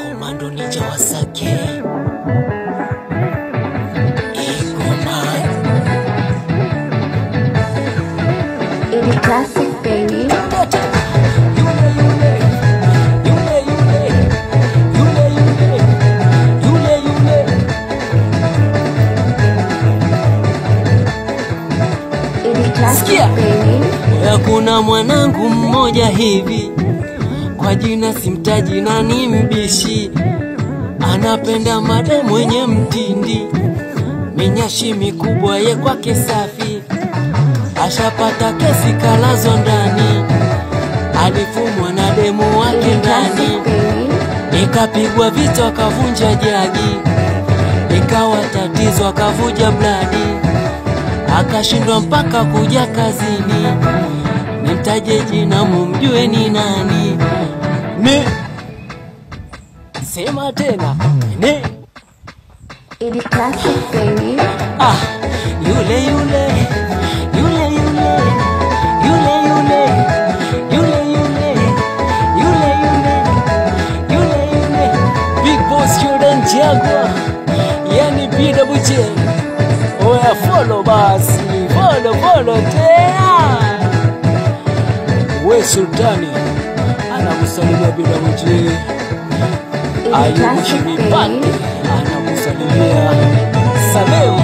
Komando Ninja Wasake. It's classic, baby. Sikia, kuna mwanangu mmoja hivi, kwa jina simtaji na ni mbishi, anapenda madem mwenye mtindi, minyashi mikubwa ye kwake safi, ashapata kesi kalazwa ndani, alifumwa na demu wake ndani, ikapigwa vita akavunja jagi, ikawa tatizo akavuja bladi, akashindwa mpaka kuja kazini. Nimtaje jina mumjue ni nani? Ne sema tena ne It's classic, baby. Yule Big Boss Jordan Jaguar, yani BWJ. Oya follow basi, follow tena. We Sultani anakusalimia BWJ. Ayubu Shimipati anakusalimia. Saleu